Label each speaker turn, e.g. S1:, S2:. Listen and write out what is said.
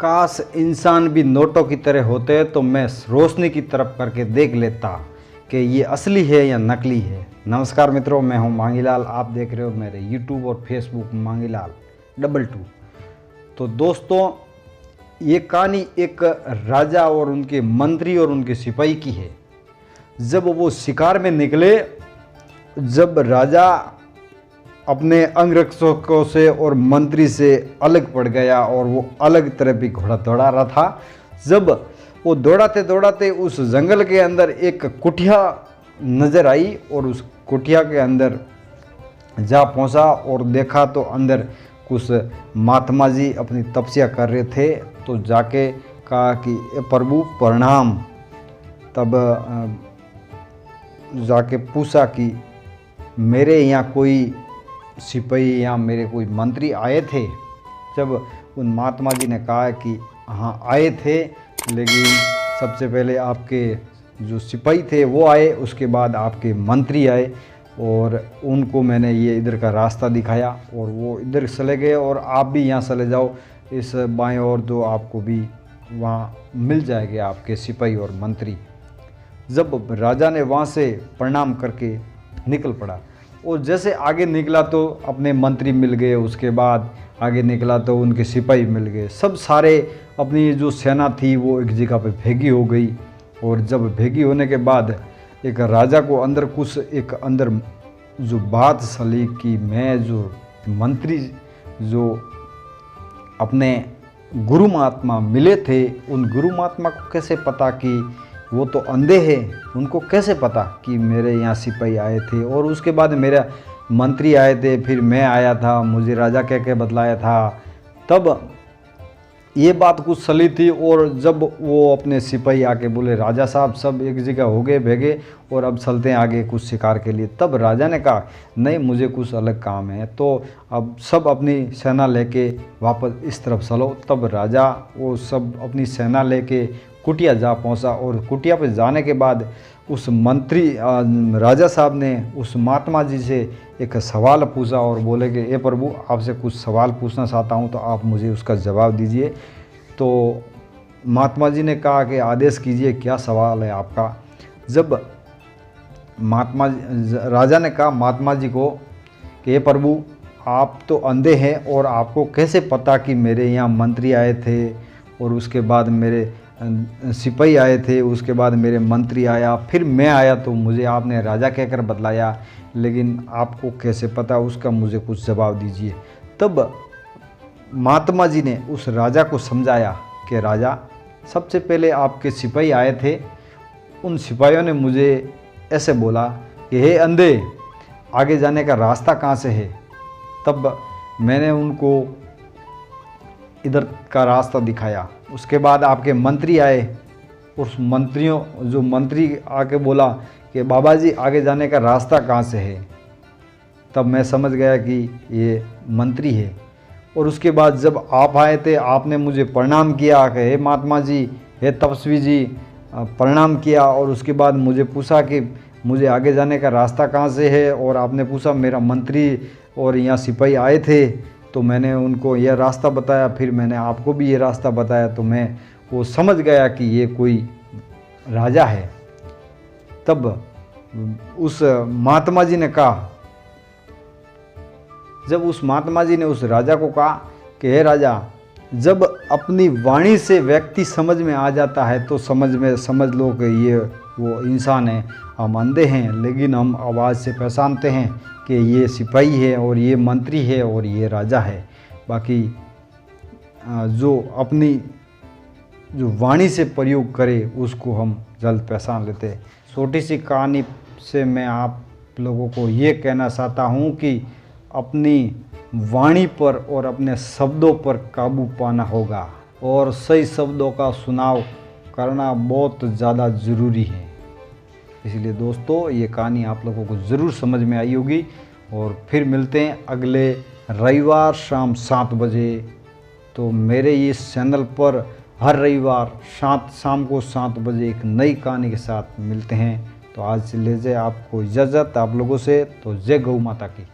S1: काश इंसान भी नोटों की तरह होते तो मैं रोशनी की तरफ करके देख लेता कि ये असली है या नकली है। नमस्कार मित्रों, मैं हूं मांगीलाल। आप देख रहे हो मेरे YouTube और Facebook मांगीलाल 22। तो दोस्तों, ये कहानी एक राजा और उनके मंत्री और उनके सिपाही की है। जब वो शिकार में निकले, जब राजा अपने अंगरक्षकों से और मंत्री से अलग पड़ गया और वो अलग तरफ ही घोड़ा दौड़ा रहा था, जब वो दौड़ाते दौड़ाते उस जंगल के अंदर एक कुटिया नज़र आई और उस कुटिया के अंदर जा पहुंचा और देखा तो अंदर कुछ महात्मा जी अपनी तपस्या कर रहे थे। तो जाके कहा कि प्रभु प्रणाम। तब जाके पूछा कि मेरे यहाँ कोई सिपाही या मेरे कोई मंत्री आए थे। जब उन महात्मा जी ने कहा कि हाँ आए थे, लेकिन सबसे पहले आपके जो सिपाही थे वो आए, उसके बाद आपके मंत्री आए और उनको मैंने ये इधर का रास्ता दिखाया और वो इधर चले गए और आप भी यहाँ चले जाओ इस बाएं ओर, तो आपको भी वहाँ मिल जाएंगे आपके सिपाही और मंत्री। जब राजा ने वहाँ से प्रणाम करके निकल पड़ा और जैसे आगे निकला तो अपने मंत्री मिल गए, उसके बाद आगे निकला तो उनके सिपाही मिल गए। सब सारे अपनी जो सेना थी वो एक जगह पे भेगी हो गई। और जब भेगी होने के बाद एक राजा को अंदर कुछ एक अंदर जो बात चली कि मैं जो मंत्री जो अपने गुरु महात्मा मिले थे, उन गुरु महात्मा को कैसे पता कि वो तो अंधे हैं, उनको कैसे पता कि मेरे यहाँ सिपाही आए थे और उसके बाद मेरा मंत्री आए थे, फिर मैं आया था, मुझे राजा कह के बतलाया था। तब ये बात कुछ चली थी और जब वो अपने सिपाही आके बोले राजा साहब सब एक जगह हो गए भेगे और अब चलते हैं आगे कुछ शिकार के लिए। तब राजा ने कहा नहीं, मुझे कुछ अलग काम है, तो अब सब अपनी सेना लेके वापस इस तरफ चलो। तब राजा वो सब अपनी सेना लेके कुटिया जा पहुंचा और कुटिया पे जाने के बाद उस मंत्री राजा साहब ने उस महात्मा जी से एक सवाल पूछा और बोले कि ए प्रभु, आपसे कुछ सवाल पूछना चाहता हूं, तो आप मुझे उसका जवाब दीजिए। तो महात्मा जी ने कहा कि आदेश कीजिए, क्या सवाल है आपका। जब राजा ने कहा महात्मा जी को कि ए प्रभु, आप तो अंधे हैं और आपको कैसे पता कि मेरे यहाँ मंत्री आए थे और उसके बाद मेरे सिपाही आए थे, उसके बाद मेरे मंत्री आया, फिर मैं आया, तो मुझे आपने राजा कहकर बतलाया, लेकिन आपको कैसे पता, उसका मुझे कुछ जवाब दीजिए। तब महात्मा जी ने उस राजा को समझाया कि राजा, सबसे पहले आपके सिपाही आए थे, उन सिपाहियों ने मुझे ऐसे बोला कि हे अंधे, आगे जाने का रास्ता कहाँ से है। तब मैंने उनको इधर का रास्ता दिखाया। उसके बाद आपके मंत्री आए, उस मंत्री आके बोला कि बाबा जी आगे जाने का रास्ता कहाँ से है। तब मैं समझ गया कि ये मंत्री है। और उसके बाद जब आप आए थे, आपने मुझे प्रणाम किया कि हे महात्मा जी, हे तपस्वी जी, प्रणाम किया। और उसके बाद मुझे पूछा कि मुझे आगे जाने का रास्ता कहाँ से है, और आपने पूछा मेरा मंत्री और यहाँ सिपाही आए थे, तो मैंने उनको यह रास्ता बताया, फिर मैंने आपको भी ये रास्ता बताया। तो मैं वो समझ गया कि ये कोई राजा है। तब उस महात्मा जी ने कहा, जब उस महात्मा जी ने उस राजा को कहा कि हे राजा, जब अपनी वाणी से व्यक्ति समझ में आ जाता है तो समझ लो कि ये वो इंसान है। हम अंधे हैं लेकिन हम आवाज़ से पहचानते हैं कि ये सिपाही है और ये मंत्री है और ये राजा है। बाकी जो अपनी जो वाणी से प्रयोग करे उसको हम जल्द पहचान लेते। छोटी सी कहानी से मैं आप लोगों को ये कहना चाहता हूँ कि अपनी वाणी पर और अपने शब्दों पर काबू पाना होगा और सही शब्दों का चुनाव करना बहुत ज़्यादा ज़रूरी है। इसलिए दोस्तों, ये कहानी आप लोगों को ज़रूर समझ में आई होगी। और फिर मिलते हैं अगले रविवार शाम 7 बजे। तो मेरे इस चैनल पर हर रविवार शाम को 7 बजे एक नई कहानी के साथ मिलते हैं। तो आज से लीजिए आपको इजाज़त आप लोगों से। तो जय गौ माता की।